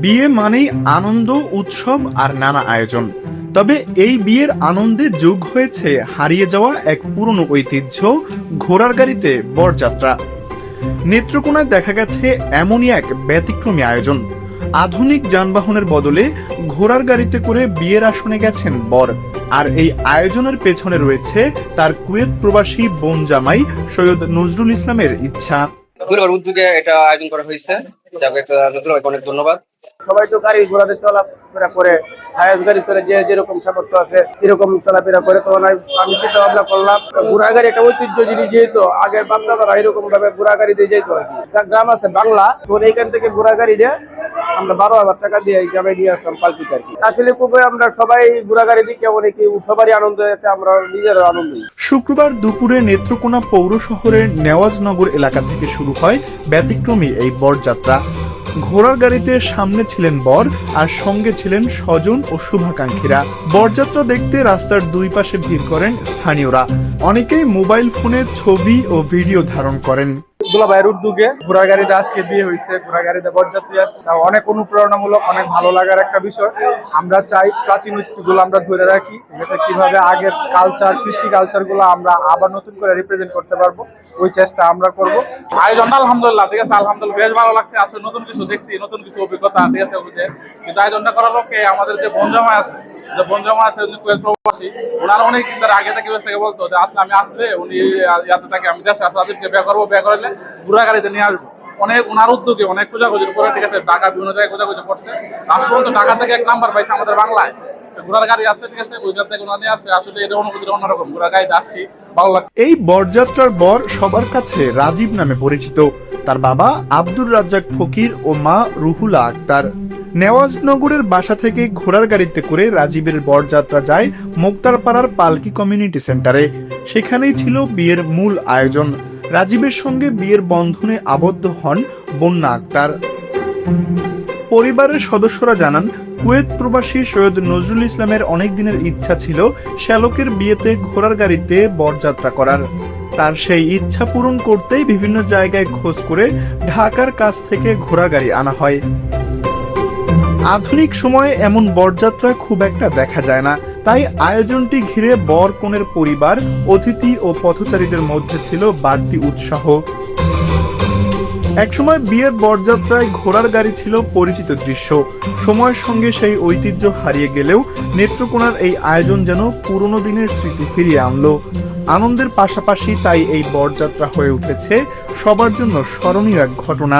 বিয়ে মানেই আনন্দ, উৎসব আর নানা আয়োজন। তবে এই বিয়ের আনন্দে যোগ হয়েছে হারিয়ে যাওয়া এক পুরনো ঐতিহ্য, ঘোড়ার গাড়িতে বরযাত্রা। নেত্রকোনায় দেখা গেছে এমনই এক ব্যতিক্রমী আয়োজন। আধুনিক যানবাহনের বদলে ঘোড়ার গাড়িতে করে বিয়ের আসনে গেছেন বর। আর এই আয়োজনের পেছনে রয়েছে তার কুয়েত প্রবাসী বোন জামাই সৈয়দ নজরুল ইসলামের ইচ্ছা। পরিবার উদ্যোগে এটা আয়োজন করা হয়েছে, যাকে অনেক ধন্যবাদ। সবাই তো গাড়ি ঘোড়াতে চলাফেরা করে, হায়াস গাড়ি চলে, যে যেরকম সামর্থ্য আছে এরকম চলাফেরা করে। তখন আমি চিন্তা ভাবনা করলাম, ঘোড়া গাড়ি একটা ঐতিহ্য জিনিস, যেহেতু আগে বাপদাদারা এরকম ভাবে ঘোড়া গাড়ি দিয়ে যেত আর কি। গ্রাম আছে বাংলা, তো এইখান থেকে ঘোড়া গাড়ি দিয়ে আমরা 12,000 টাকা দিয়ে এই গ্রামে নিয়ে আসলাম পালকিতে আর কি। আসলে খুবই আমরা সবাই ঘোড়া গাড়ি দিকে অনেকে সবারই আনন্দ, এতে আমরা নিজেরও আনন্দ। শুক্রবার দুপুরে নেত্রকোনা পৌর শহরের নেওয়াজনগর এলাকা থেকে শুরু হয় ব্যতিক্রমী এই বরযাত্রা। ঘোড়ার গাড়িতে সামনে ছিলেন বর, আর সঙ্গে ছিলেন স্বজন ও শুভাকাঙ্ক্ষীরা। বরযাত্রা দেখতে রাস্তার দুই পাশে ভিড় করেন স্থানীয়রা। অনেকেই মোবাইল ফোনে ছবি ও ভিডিও ধারণ করেন। দুলাভাইয়ের উদ্যোগে ঘোড়া গাড়িতে আজকে বিয়ে হয়েছে, ঘোড়া গাড়িতে বরযাত্রী আসছে, অনেক অনুপ্রেরণামূলক, অনেক ভালো লাগার একটা বিষয়। আমরা চাই প্রাচীন ঐতিহ্যগুলো আমরা ধরে রাখি, ঠিক আছে, কিভাবে আগের কালচার, কৃষ্টি কালচার গুলো আমরা আবার নতুন করে রিপ্রেজেন্ট করতে পারবো, ওই চেষ্টা আমরা করব। আয়োজনটা আলহামদুলিল্লাহ, ঠিক আছে, আলহামদুলিল্লাহ বেশ ভালো লাগছে। আসলে নতুন কিছু দেখছি, নতুন কিছু অভিজ্ঞতা, ঠিক আছে, কিন্তু আয়োজনটা করার পক্ষে আমাদের যে বনজামা আছে, উনি কুয়েত প্রবাসী, ওনারা অনেক দিন ধরে আগে থেকে বলতো যে আসলে আমি আসলে উনি ইয়াতে থাকে, আমি দেশে আসলে তাদেরকে বিয়ে করবো, বিয়ে করলে ঘোড়া গাড়িতে নিয়ে আসবো। অনেক ওনার উদ্যোগে অনেক খোঁজাখুঁজির পরে, ঠিক আছে, ঢাকা বিভিন্ন জায়গায় খোঁজাখুঁজি করছে, লাস্ট পর্যন্ত ঢাকা থেকে এক নাম্বার পাইছে আমাদের বাংলায় ঘোড়ার গাড়ি আছে, ঠিক আছে, ওইখান থেকে ওনারা নিয়ে আসছে। আসলে এটা অনুভূতিটা অন্যরকম, ঘোড়ার গাড়িতে আসছি, ভালো লাগছে। এই বরযাত্রার বর সবার কাছে রাজীব নামে পরিচিত। তার বাবা আব্দুর রাজ্জাক ফকির ও মা রুহুলা আক্তার। নেওয়াজনগরের বাসা থেকে ঘোড়ার গাড়িতে করে রাজীবের বরযাত্রা যায় মোক্তারপাড়ার পালকি কমিউনিটি সেন্টারে। সেখানেই ছিল বিয়ের মূল আয়োজন। রাজীবের সঙ্গে বিয়ের বন্ধনে আবদ্ধ হন বন্যা আক্তার। পরিবারের সদস্যরা জানান, কুয়েত প্রবাসী সৈয়দ নজরুল ইসলামের অনেক দিনের ইচ্ছা ছিল শ্যালকের বিয়েতে ঘোড়ার গাড়িতে বরযাত্রা করার। তার সেই ইচ্ছা পূরণ করতেই বিভিন্ন জায়গায় খোঁজ করে ঢাকার কাছ থেকে ঘোড়া গাড়ি আনা হয়। আধুনিক সময়ে এমন বরযাত্রা খুব একটা দেখা যায় না, তাই আয়োজনটি ঘিরে বর কনের পরিবার, অতিথি ও পথচারীদের মধ্যে ছিল বাড়তি উৎসাহ। একসময় বিয়ের বরযাত্রায় ঘোড়ার গাড়ি ছিল পরিচিত দৃশ্য। সময়ের সঙ্গে সেই ঐতিহ্য হারিয়ে গেলেও নেত্রকোনার এই আয়োজন যেন পুরনো দিনের স্মৃতি ফিরিয়ে আনলো। আনন্দের পাশাপাশি তাই এই বরযাত্রা হয়ে উঠেছে সবার জন্য স্মরণীয় এক ঘটনা।